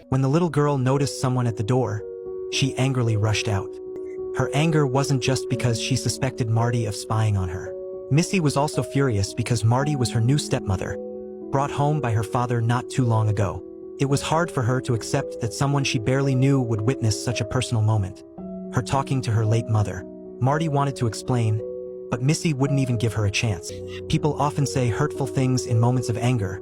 When the little girl noticed someone at the door, she angrily rushed out. Her anger wasn't just because she suspected Marty of spying on her. Missie was also furious because Marty was her new stepmother, brought home by her father not too long ago. It was hard for her to accept that someone she barely knew would witness such a personal moment. Her talking to her late mother. Marty wanted to explain, but Missie wouldn't even give her a chance. People often say hurtful things in moments of anger,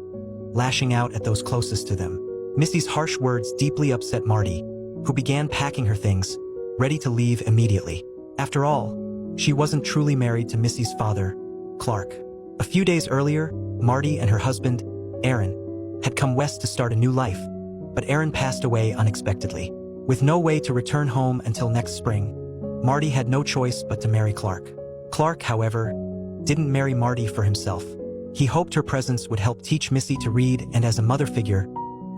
lashing out at those closest to them. Missie's harsh words deeply upset Marty, who began packing her things, ready to leave immediately. After all, she wasn't truly married to Missie's father, Clark. A few days earlier, Marty and her husband, Aaron, had come west to start a new life, but Aaron passed away unexpectedly. With no way to return home until next spring, Marty had no choice but to marry Clark. Clark, however, didn't marry Marty for himself. He hoped her presence would help teach Missie to read and, as a mother figure,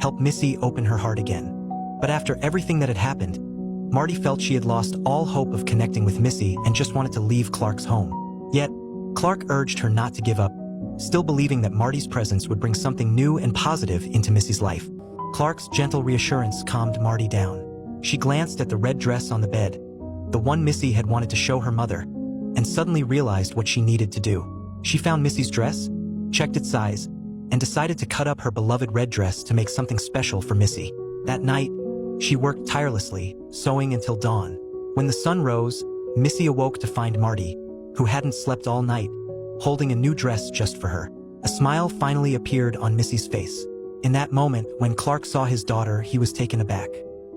help Missie open her heart again. But after everything that had happened, Marty felt she had lost all hope of connecting with Missie and just wanted to leave Clark's home. Yet, Clark urged her not to give up, still believing that Marty's presence would bring something new and positive into Missie's life. Clark's gentle reassurance calmed Marty down. She glanced at the red dress on the bed, the one Missie had wanted to show her mother, and suddenly realized what she needed to do. She found Missie's dress, checked its size, and decided to cut up her beloved red dress to make something special for Missie. That night, she worked tirelessly, sewing until dawn. When the sun rose, Missie awoke to find Marty, who hadn't slept all night, holding a new dress just for her. A smile finally appeared on Missie's face. In that moment, when Clark saw his daughter, he was taken aback.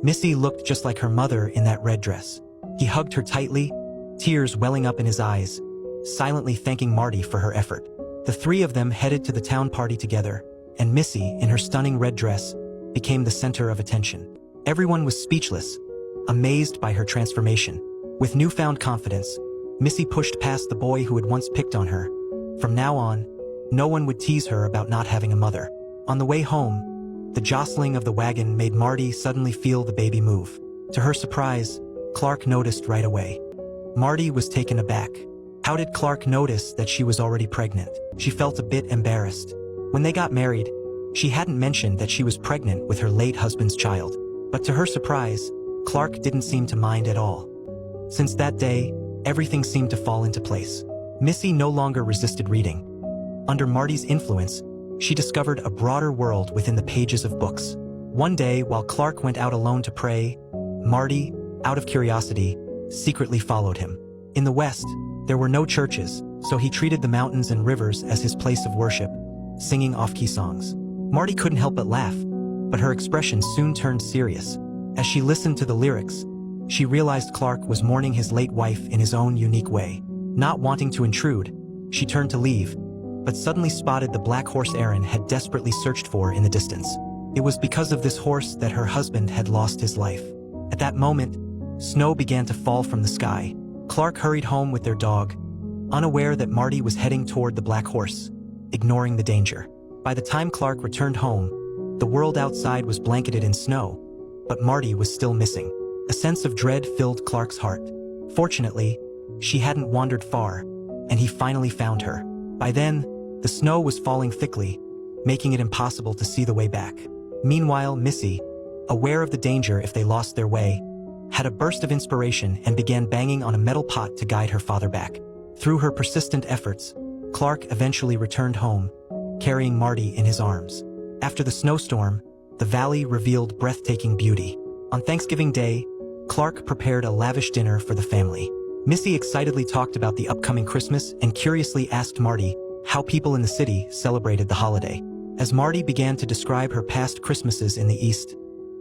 Missie looked just like her mother in that red dress. He hugged her tightly, tears welling up in his eyes, silently thanking Marty for her effort. The three of them headed to the town party together, and Missie, in her stunning red dress, became the center of attention. Everyone was speechless, amazed by her transformation. With newfound confidence, Missie pushed past the boy who had once picked on her. From now on, no one would tease her about not having a mother. On the way home, the jostling of the wagon made Marty suddenly feel the baby move. To her surprise, Clark noticed right away. Marty was taken aback. How did Clark notice that she was already pregnant? She felt a bit embarrassed. When they got married, she hadn't mentioned that she was pregnant with her late husband's child. But to her surprise, Clark didn't seem to mind at all. Since that day, everything seemed to fall into place. Missie no longer resisted reading. Under Marty's influence, she discovered a broader world within the pages of books. One day, while Clark went out alone to pray, Marty, out of curiosity, secretly followed him. In the West, there were no churches, so he treated the mountains and rivers as his place of worship, singing off-key songs. Marty couldn't help but laugh, but her expression soon turned serious. As she listened to the lyrics, she realized Clark was mourning his late wife in his own unique way. Not wanting to intrude, she turned to leave, but suddenly spotted the black horse Aaron had desperately searched for in the distance. It was because of this horse that her husband had lost his life. At that moment, snow began to fall from the sky. Clark hurried home with their dog, unaware that Marty was heading toward the black horse, ignoring the danger. By the time Clark returned home, the world outside was blanketed in snow, but Marty was still missing. A sense of dread filled Clark's heart. Fortunately, she hadn't wandered far, and he finally found her. By then, the snow was falling thickly, making it impossible to see the way back. Meanwhile, Missie, aware of the danger if they lost their way, had a burst of inspiration and began banging on a metal pot to guide her father back. Through her persistent efforts, Clark eventually returned home, carrying Marty in his arms. After the snowstorm, the valley revealed breathtaking beauty. On Thanksgiving Day, Clark prepared a lavish dinner for the family. Missie excitedly talked about the upcoming Christmas and curiously asked Marty how people in the city celebrated the holiday. As Marty began to describe her past Christmases in the East,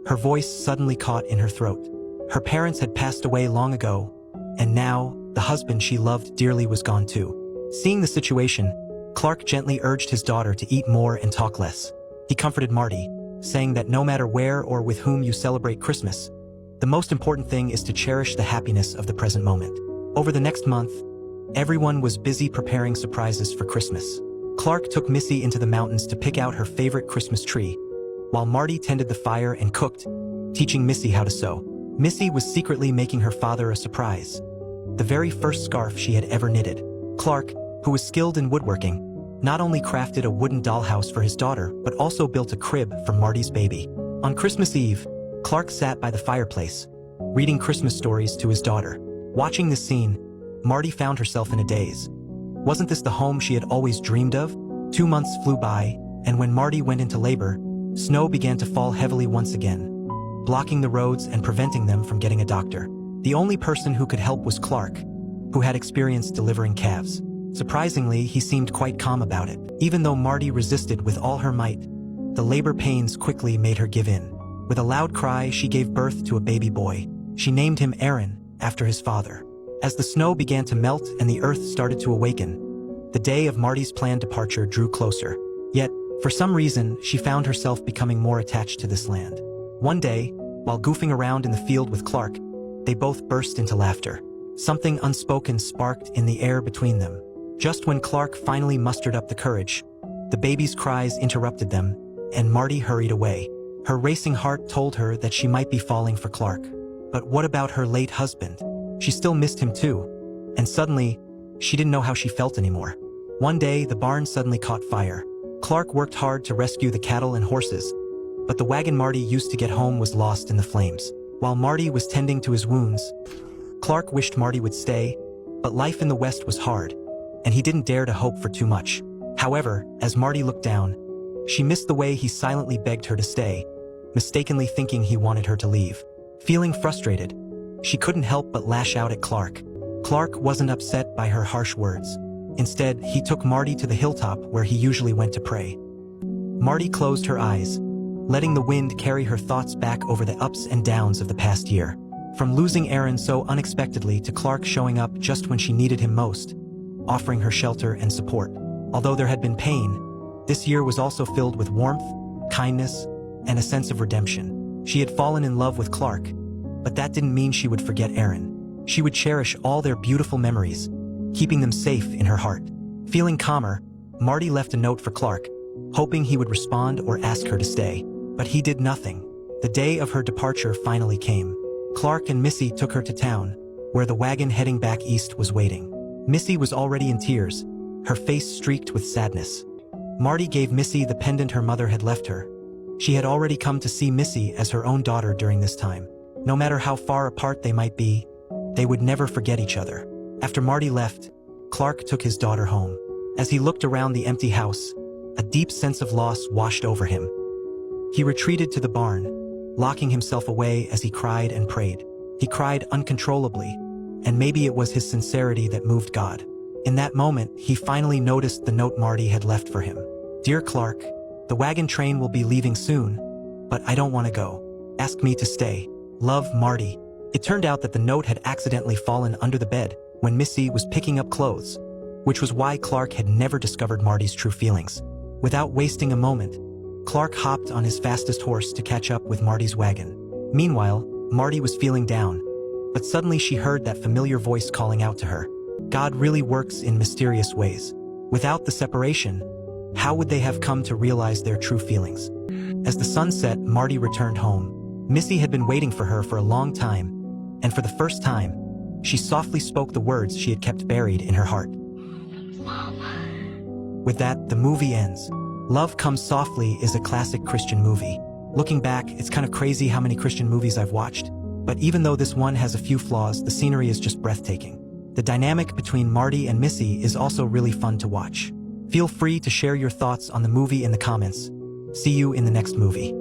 her voice suddenly caught in her throat. Her parents had passed away long ago, and now, the husband she loved dearly was gone too. Seeing the situation, Clark gently urged his daughter to eat more and talk less. He comforted Marty, saying that no matter where or with whom you celebrate Christmas, the most important thing is to cherish the happiness of the present moment. Over the next month, everyone was busy preparing surprises for Christmas. Clark took Missie into the mountains to pick out her favorite Christmas tree, while Marty tended the fire and cooked, teaching Missie how to sew. Missie was secretly making her father a surprise, the very first scarf she had ever knitted. Clark, who was skilled in woodworking, not only crafted a wooden dollhouse for his daughter but also built a crib for Marty's baby. On Christmas Eve, Clark sat by the fireplace, reading Christmas stories to his daughter. Watching this scene, Marty found herself in a daze. Wasn't this the home she had always dreamed of? 2 months flew by, and when Marty went into labor, snow began to fall heavily once again, blocking the roads and preventing them from getting a doctor. The only person who could help was Clark, who had experience delivering calves. Surprisingly, he seemed quite calm about it. Even though Marty resisted with all her might, the labor pains quickly made her give in. With a loud cry, she gave birth to a baby boy. She named him Aaron, after his father. As the snow began to melt and the earth started to awaken, the day of Marty's planned departure drew closer. Yet, for some reason, she found herself becoming more attached to this land. One day, while goofing around in the field with Clark, they both burst into laughter. Something unspoken sparked in the air between them. Just when Clark finally mustered up the courage, the baby's cries interrupted them, and Marty hurried away. Her racing heart told her that she might be falling for Clark. But what about her late husband? She still missed him too. And suddenly, she didn't know how she felt anymore. One day, the barn suddenly caught fire. Clark worked hard to rescue the cattle and horses, but the wagon Marty used to get home was lost in the flames. While Marty was tending to his wounds, Clark wished Marty would stay, but life in the West was hard, and he didn't dare to hope for too much. However, as Marty looked down, she missed the way he silently begged her to stay, mistakenly thinking he wanted her to leave. Feeling frustrated, she couldn't help but lash out at Clark. Clark wasn't upset by her harsh words. Instead, he took Marty to the hilltop where he usually went to pray. Marty closed her eyes, letting the wind carry her thoughts back over the ups and downs of the past year. From losing Aaron so unexpectedly to Clark showing up just when she needed him most, offering her shelter and support. Although there had been pain, this year was also filled with warmth, kindness, and a sense of redemption. She had fallen in love with Clark, but that didn't mean she would forget Aaron. She would cherish all their beautiful memories, keeping them safe in her heart. Feeling calmer, Marty left a note for Clark, hoping he would respond or ask her to stay. But he did nothing. The day of her departure finally came. Clark and Missie took her to town, where the wagon heading back east was waiting. Missie was already in tears, her face streaked with sadness. Marty gave Missie the pendant her mother had left her. She had already come to see Missie as her own daughter during this time. No matter how far apart they might be, they would never forget each other. After Marty left, Clark took his daughter home. As he looked around the empty house, a deep sense of loss washed over him. He retreated to the barn, locking himself away as he cried and prayed. He cried uncontrollably, and maybe it was his sincerity that moved God. In that moment, he finally noticed the note Marty had left for him. "Dear Clark, the wagon train will be leaving soon, but I don't want to go. Ask me to stay. Love, Marty." It turned out that the note had accidentally fallen under the bed when Missie was picking up clothes, which was why Clark had never discovered Marty's true feelings. Without wasting a moment, Clark hopped on his fastest horse to catch up with Marty's wagon. Meanwhile, Marty was feeling down, but suddenly she heard that familiar voice calling out to her. God really works in mysterious ways. Without the separation, how would they have come to realize their true feelings? As the sun set, Marty returned home. Missie had been waiting for her for a long time, and for the first time, she softly spoke the words she had kept buried in her heart. With that, the movie ends. Love Comes Softly is a classic Christian movie. Looking back, it's kind of crazy how many Christian movies I've watched. But even though this one has a few flaws, the scenery is just breathtaking. The dynamic between Marty and Missie is also really fun to watch. Feel free to share your thoughts on the movie in the comments. See you in the next movie.